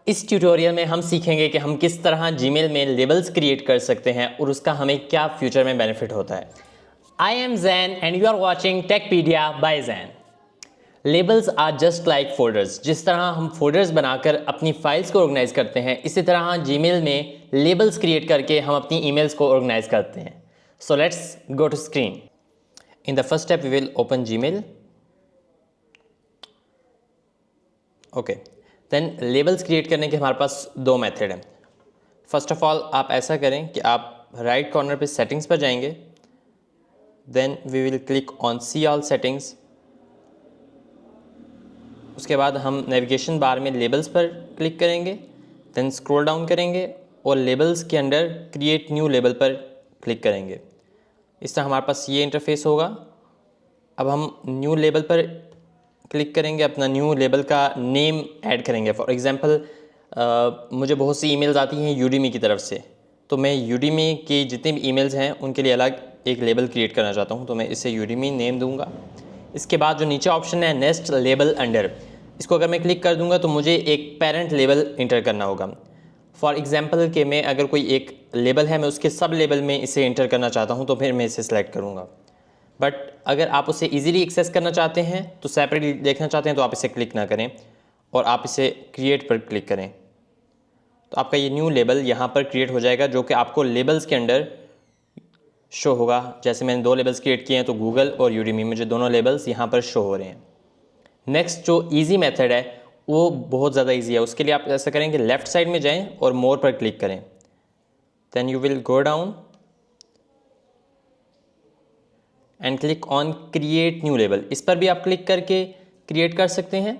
इस ट्यूटोरियल में हम सीखेंगे कि हम किस तरह जीमेल में लेबल्स क्रिएट कर सकते हैं और उसका हमें क्या फ्यूचर में बेनिफिट होता है। I am Jain and you are watching Techpedia by Jain. Labels are just like folders. जिस तरह हम फोल्डर्स बनाकर अपनी फाइल्स को ऑर्गेनाइज करते हैं, इसी तरह जीमेल में लेबल्स क्रिएट करके हम अपनी ईमेल्स को ऑर्गेनाइज करते हैं। So let's go to screen. In the first step we will open Gmail. Okay, then labels create करने के हमारे पास दो मेथड हैं। फर्स्ट ऑफ ऑल आप ऐसा करें कि आप राइट कॉर्नर पे सेटिंग्स पर जाएंगे, then we will click on see all settings. उसके बाद हम नेविगेशन बार में लेबल्स पर क्लिक करेंगे, देन स्क्रॉल डाउन करेंगे और लेबल्स के अंडर क्रिएट न्यू लेबल पर क्लिक करेंगे। इस तरह हमारे पास ये इंटरफेस होगा। अब हम न्यू लेबल पर क्लिक करेंगे, अपना न्यू लेबल का नेम ऐड करेंगे। फॉर एग्जांपल मुझे बहुत सी ईमेल्स आती हैं यूडीमी की तरफ से, तो मैं यूडीमी की जितनी भी ईमेल्स हैं उनके लिए अलग एक लेबल क्रिएट करना चाहता हूं, तो मैं इसे यूडीमी नेम दूंगा। इसके बाद जो नीचे ऑप्शन है नेक्स्ट लेबल अंडर, इसको अगर मैं क्लिक कर दूंगा तो मुझे एक पेरेंट लेबल इंटर करना होगा। फॉर एग्जांपल कि मैं अगर कोई एक लेबल है, मैं उसके सब लेबल में इसे इंटर करना चाहता हूं, तो फिर मैं इसे सेलेक्ट करूंगा। बट अगर आप उसे इजीली एक्सेस करना चाहते हैं, तो सेपरेटली देखना चाहते हैं, तो आप इसे क्लिक ना करें और आप इसे क्रिएट पर क्लिक करें, तो आपका ये न्यू लेबल यहाँ पर क्रिएट हो जाएगा, जो कि आपको लेबल्स के अंडर शो होगा। जैसे मैंने दो लेबल्स क्रिएट किए हैं, तो गूगल और यूडीमी, मुझे दोनों लेबल्स यहाँ पर शो हो रहे हैं। नेक्स्ट जो ईजी मेथड है वो बहुत ज़्यादा ईजी है। उसके लिए आप ऐसा करें कि लेफ़्ट साइड में जाएं और मोर पर क्लिक करें, then you will go down and click on create new label. इस पर भी आप क्लिक करके क्रिएट कर सकते हैं।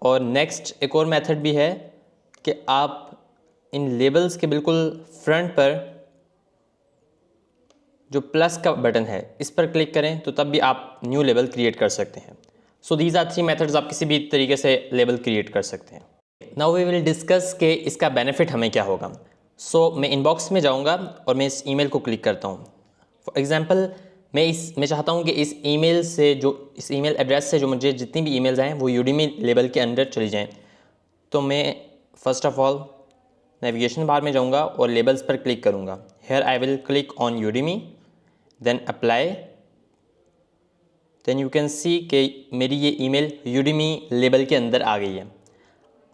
और नेक्स्ट एक और मेथड भी है कि आप इन लेबल्स के बिल्कुल फ्रंट पर जो प्लस का बटन है इस पर क्लिक करें, तो तब भी आप न्यू लेबल क्रिएट कर सकते हैं। सो दीज आर 3 मेथड्स, आप किसी भी तरीके से लेबल क्रिएट कर सकते हैं। नाउ वी विल डिस्कस के इसका बेनिफिट हमें क्या होगा। सो मैं इनबॉक्स में जाऊंगा और मैं इस ईमेल को क्लिक करता हूं। फॉर एग्जांपल मैं चाहता हूं कि इस ईमेल एड्रेस से जो मुझे जितनी भी ईमेल्स आएँ वो यूडीमी लेबल के अंडर चली जाएँ। तो मैं first of all navigation bar में जाऊंगा और लेबल्स पर क्लिक करूंगा। Here I will click on Udemy, then apply. Then you can see कि मेरी ये ईमेल यूडीमी लेबल के अंदर आ गई है।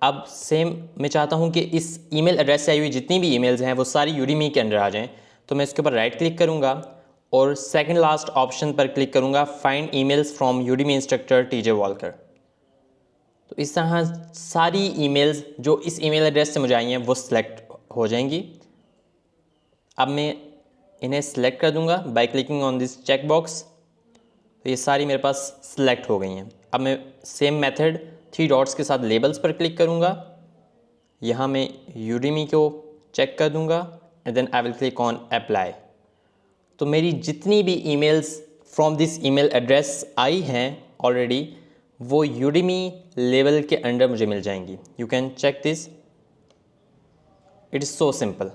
अब सेम मैं चाहता हूँ कि इस ईमेल एड्रेस से आई हुई जितनी भी ईमेल्स हैं वो सारी यूडीमी के अंदर आ जाएं, तो मैं इसके ऊपर राइट क्लिक करूँगा और सेकंड लास्ट ऑप्शन पर क्लिक करूँगा, find emails from Udemy instructor TJ Volker. तो इस तरह सारी ईमेल्स जो इस ईमेल एड्रेस से मुझे आई हैं वो सिलेक्ट हो जाएंगी। अब मैं इन्हें सेलेक्ट कर दूंगा by clicking on this check box, तो ये सारी मेरे पास सिलेक्ट हो गई हैं। अब मैं सेम मेथड 3 डॉट्स के साथ लेबल्स पर क्लिक करूंगा, यहाँ मैं यूडीमी को चेक कर दूंगा and then I will click on apply. तो मेरी जितनी भी emails from this email address आई हैं ऑलरेडी, वो यूडीमी लेबल के अंडर मुझे मिल जाएंगी। You can check this, it is so simple.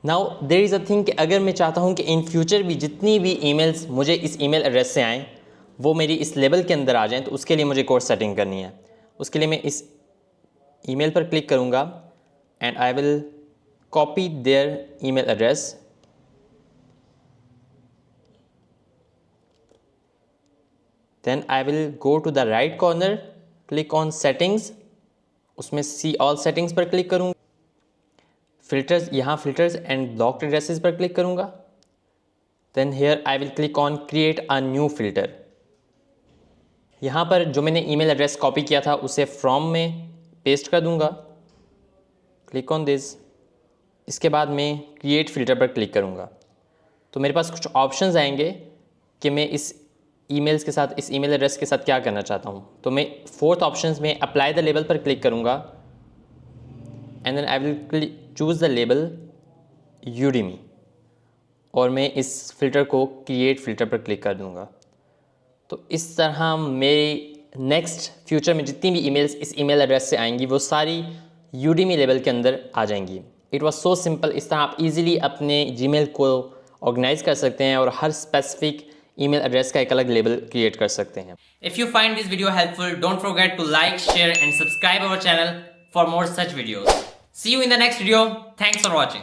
Now there is a thing कि अगर मैं चाहता हूँ कि इन फ्यूचर भी जितनी भी ईमेल्स मुझे इस ईमेल एड्रेस से आएँ वो मेरी इस लेबल के अंदर आ जाएं, तो उसके लिए मुझे एक और सेटिंग करनी है। उसके लिए मैं इस ईमेल पर क्लिक करूँगा and I will copy their email address, then I will go to the right corner, click on settings, उसमें सी ऑल सेटिंग्स पर क्लिक करूँगा, फिल्टर्स, यहाँ फिल्टर्स एंड ब्लॉक्ड एड्रेसेस पर क्लिक करूँगा, then here I will click on create a new filter. यहाँ पर जो मैंने ईमेल एड्रेस कॉपी किया था उसे फ्रॉम में पेस्ट कर दूँगा, क्लिक ऑन दिस। इसके बाद मैं क्रिएट फ़िल्टर पर क्लिक करूँगा, तो मेरे पास कुछ ऑप्शंस आएंगे कि मैं इस ईमेल्स के साथ, इस ईमेल एड्रेस के साथ क्या करना चाहता हूँ। तो मैं फोर्थ ऑप्शंस में अप्लाई द लेबल पर क्लिक करूँगा and then I will choose the label Udemy और मैं इस फ़िल्टर को क्रिएट फ़िल्टर पर क्लिक कर दूँगा। तो इस तरह मेरी नेक्स्ट फ्यूचर में जितनी भी ईमेल्स इस ईमेल एड्रेस से आएंगी वो सारी यूडीमी लेबल के अंदर आ जाएंगी। It was so simple. इस तरह आप इजीली अपने जीमेल को ऑर्गेनाइज कर सकते हैं और हर स्पेसिफिक ईमेल एड्रेस का एक अलग लेबल क्रिएट कर सकते हैं। If you find this video helpful, don't forget to like, share and subscribe our channel for more such videos. See you in the next video. Thanks for watching.